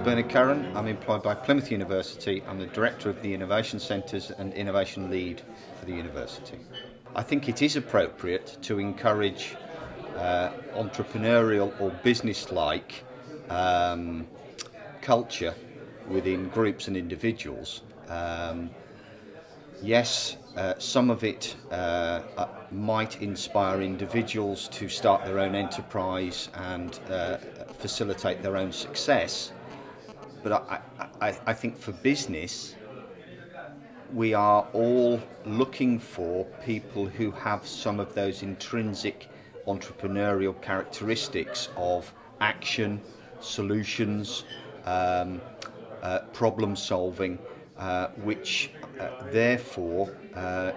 Bernard Curren. I'm employed by Plymouth University. I'm the Director of the Innovation Centres and Innovation Lead for the University. I think it is appropriate to encourage entrepreneurial or business-like culture within groups and individuals. Yes, some of it might inspire individuals to start their own enterprise and facilitate their own success, but I think for business we are all looking for people who have some of those intrinsic entrepreneurial characteristics of action, solutions, problem solving, which therefore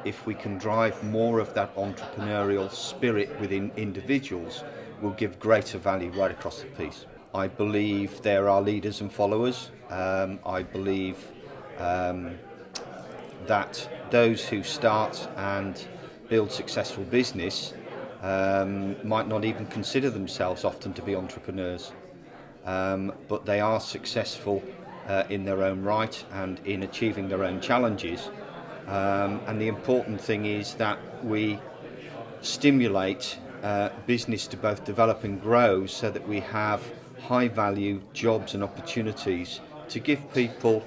if we can drive more of that entrepreneurial spirit within individuals, will give greater value right across the piece. I believe there are leaders and followers. I believe that those who start and build successful business might not even consider themselves often to be entrepreneurs, but they are successful in their own right and in achieving their own challenges, and the important thing is that we stimulate business to both develop and grow so that we have high value jobs and opportunities to give people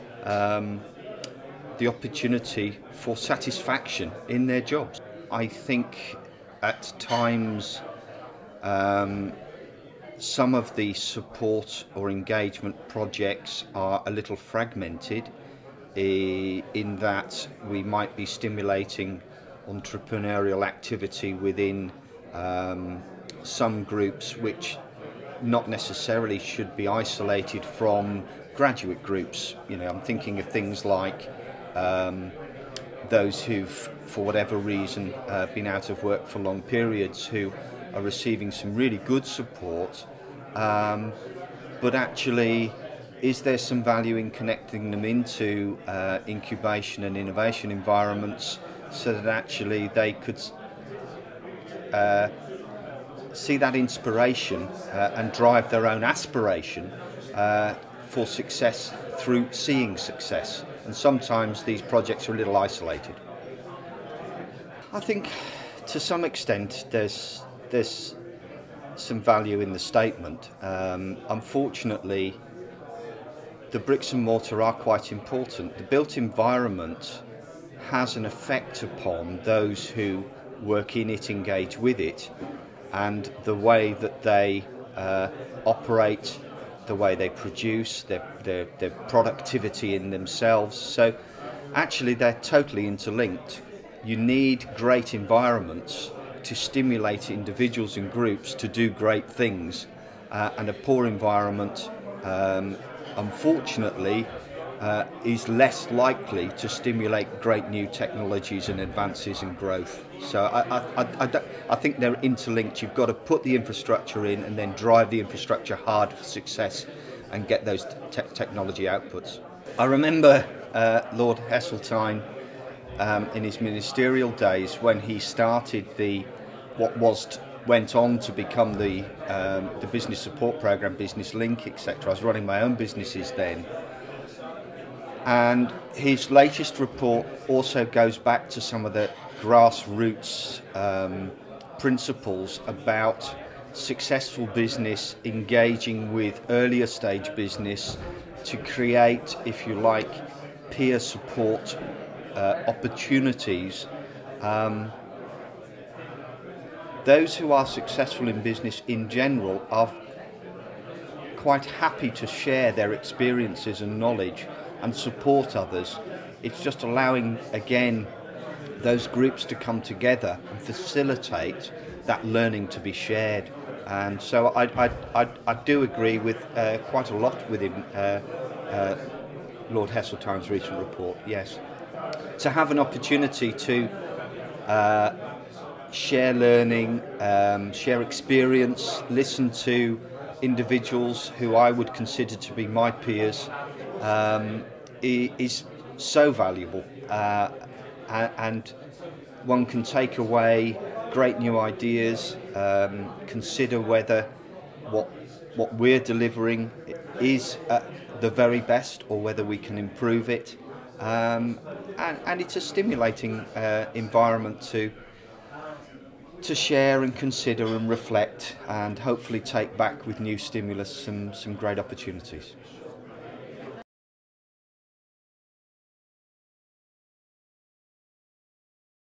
the opportunity for satisfaction in their jobs. I think at times some of the support or engagement projects are a little fragmented in that we might be stimulating entrepreneurial activity within some groups which not necessarily should be isolated from graduate groups. You know, I'm thinking of things like those who've, for whatever reason, been out of work for long periods, who are receiving some really good support, but actually is there some value in connecting them into incubation and innovation environments so that actually they could see that inspiration and drive their own aspiration for success through seeing success. And sometimes these projects are a little isolated. I think to some extent there's some value in the statement. Unfortunately, the bricks and mortar are quite important. The built environment has an effect upon those who work in it, engage with it, and the way that they operate, the way they produce, their productivity in themselves. So actually they're totally interlinked. You need great environments to stimulate individuals and groups to do great things, and a poor environment unfortunately is less likely to stimulate great new technologies and advances and growth. So I think they're interlinked. You've got to put the infrastructure in and then drive the infrastructure hard for success and get those technology outputs. I remember Lord Heseltine in his ministerial days when he started went on to become the business support program, Business Link, etc. I was running my own businesses then. And his latest report also goes back to some of the grassroots principles about successful business engaging with earlier stage business to create, if you like, peer support opportunities. Those who are successful in business in general are quite happy to share their experiences and knowledge and support others. It's just allowing, again, those groups to come together and facilitate that learning to be shared. And so I do agree with quite a lot within Lord Heseltine's recent report, yes. To have an opportunity to share learning, share experience, listen to individuals who I would consider to be my peers, is so valuable, and one can take away great new ideas, consider whether what we're delivering is the very best or whether we can improve it. And it's a stimulating environment to share and consider and reflect and hopefully take back with new stimulus some great opportunities.